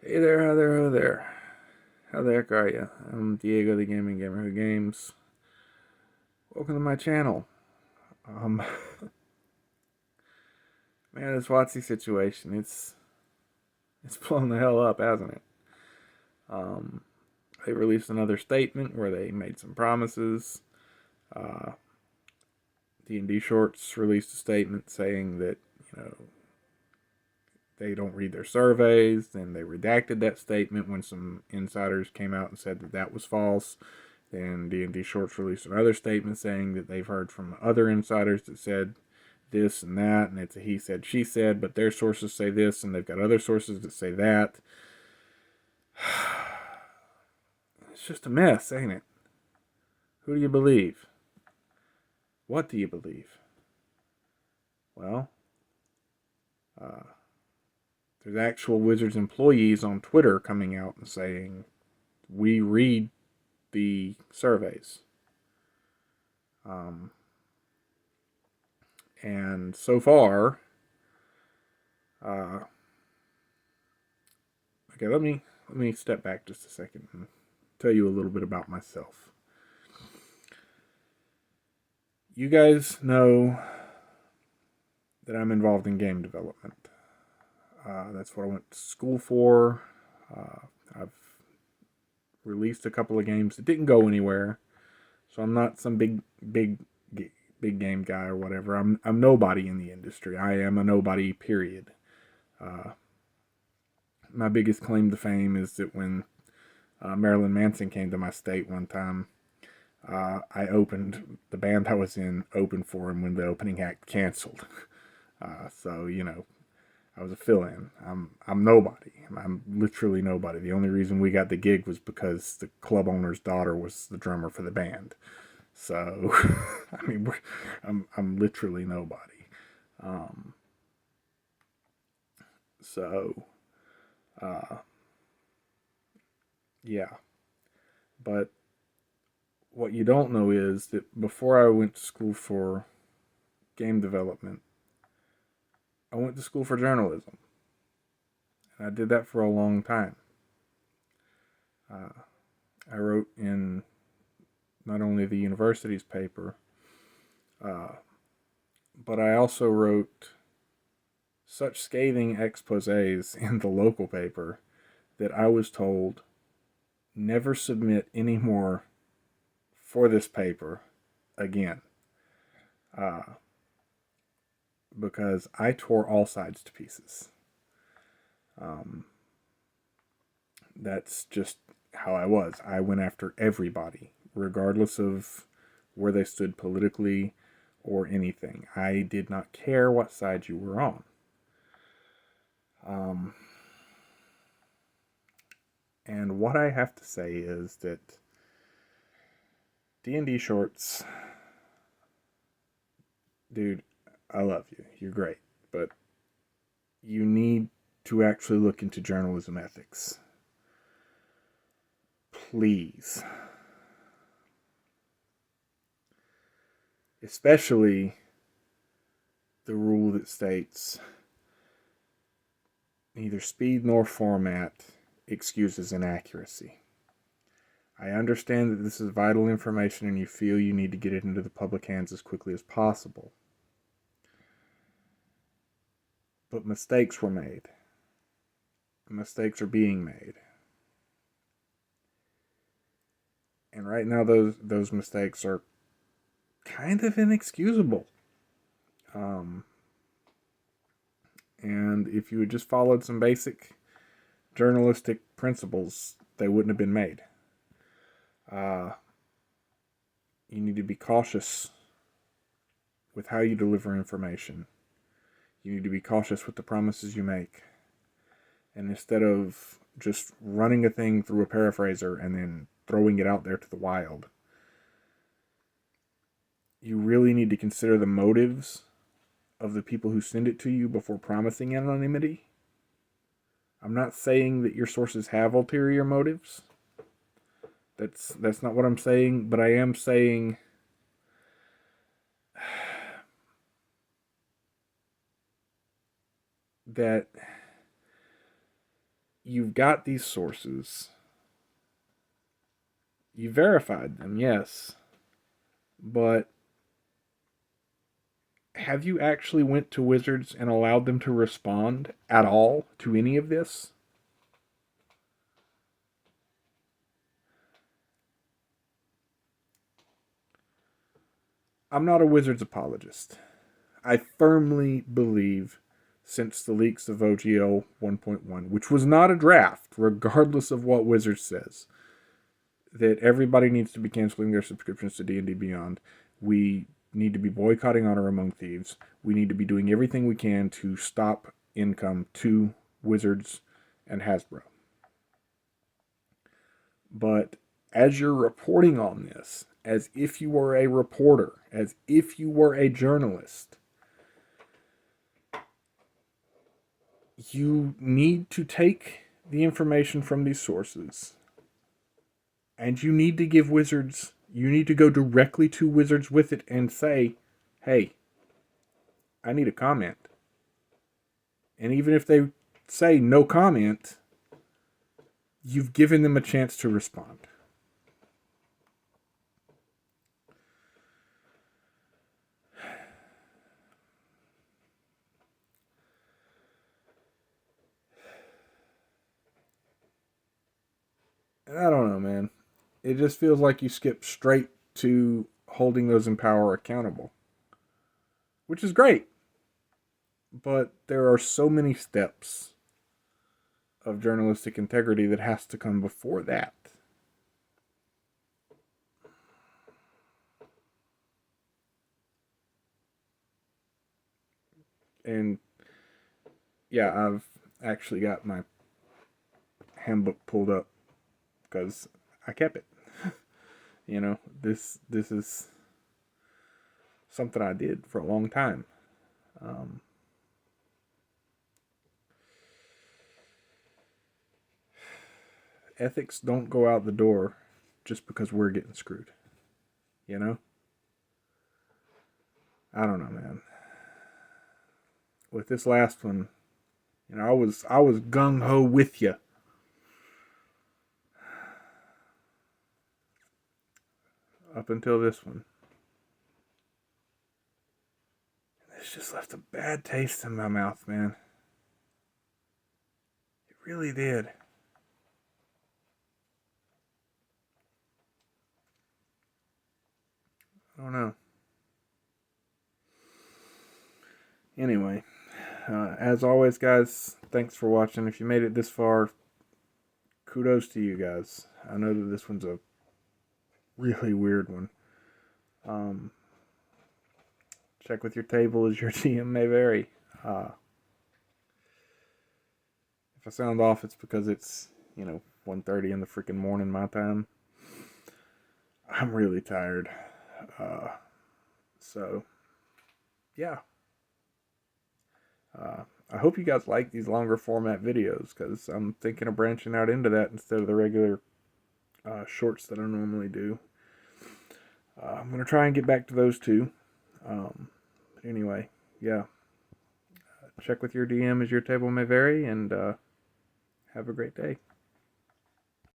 Hey there, how there, how there. How the heck are you? I'm Diego, the Gaming Gamer Who Games. Welcome to my channel. Um, man, this WotC situation, it's blown the hell up, hasn't it? Um, they released another statement where they made some promises. Uh, D&D Shorts released a statement saying that, you know, they don't read their surveys, and they redacted that statement when some insiders came out and said that that was false. Then D&D Shorts released another statement saying that they've heard from other insiders that said this and that, and it's a he said, she said, but their sources say this, and they've got other sources that say that. It's just a mess, ain't it? Who do you believe? What do you believe? Well, uh, there's actual Wizards employees on Twitter coming out and saying, we read the surveys. Um, and so far, okay, let me step back just a second and tell you a little bit about myself. You guys know that I'm involved in game development. That's what I went to school for. I've released a couple of games that didn't go anywhere, so I'm not some big game guy or whatever. I'm nobody in the industry. I am a nobody. Period. Uh, my biggest claim to fame is that when Marilyn Manson came to my state one time, I opened the band I was in, opened for him when the opening act canceled. So I was a fill-in. I'm nobody. I'm literally nobody. The only reason we got the gig was because the club owner's daughter was the drummer for the band. So, I mean, I'm literally nobody. Um, so, uh, yeah. But what you don't know is that before I went to school for game development, I went to school for journalism. And I did that for a long time. Uh, I wrote in not only the university's paper, uh, but I also wrote such scathing exposés in the local paper that I was told never submit any more for this paper again. Uh, because I tore all sides to pieces. Um, that's just how I was. I went after everybody, regardless of where they stood politically or anything. I did not care what side you were on. Um, and what I have to say is that D&D Shorts, dude, I love you. You're great. But you need to actually look into journalism ethics. Please. Especially the rule that states neither speed nor format excuses inaccuracy. I understand that this is vital information and you feel you need to get it into the public hands as quickly as possible. But mistakes were made. Mistakes are being made. And right now those mistakes are kind of inexcusable. And if you had just followed some basic journalistic principles, they wouldn't have been made. You need to be cautious with how you deliver information. You need to be cautious with the promises you make. And instead of just running a thing through a paraphraser and then throwing it out there to the wild, you really need to consider the motives of the people who send it to you before promising anonymity. I'm not saying that your sources have ulterior motives. That's not what I'm saying, but I am saying that you've got these sources. You verified them, yes. But have you actually went to Wizards and allowed them to respond at all to any of this? I'm not a Wizards apologist. I firmly believe since the leaks of OGL 1.1, which was not a draft, regardless of what Wizards says, that everybody needs to be canceling their subscriptions to D&D Beyond. We need to be boycotting Honor Among Thieves. We need to be doing everything we can to stop income to Wizards and Hasbro. But as you're reporting on this, as if you were a reporter, as if you were a journalist, you need to take the information from these sources and you need to give Wizards, you need to go directly to Wizards with it and say, hey, I need a comment. And even if they say no comment, you've given them a chance to respond. And I don't know, man. It just feels like you skip straight to holding those in power accountable, which is great. But there are so many steps of journalistic integrity that has to come before that. And yeah, I've actually got my handbook pulled up because I kept it. You know, this is something I did for a long time. Ethics don't go out the door just because we're getting screwed. You know? I don't know, man. With this last one, you know, I was gung ho with you. Up until this one. This just left a bad taste in my mouth, man. It really did. I don't know. Anyway, as always, guys, thanks for watching. If you made it this far, kudos to you guys. I know that this one's a really weird one. Check with your table as your TM may vary. If I sound off, it's because it's, 1:30 in the freaking morning my time. I'm really tired. So, yeah. I hope you guys like these longer format videos because I'm thinking of branching out into that instead of the regular shorts that I normally do. I'm going to try and get back to those too. But anyway, yeah. Check with your DM as your table may vary, and have a great day.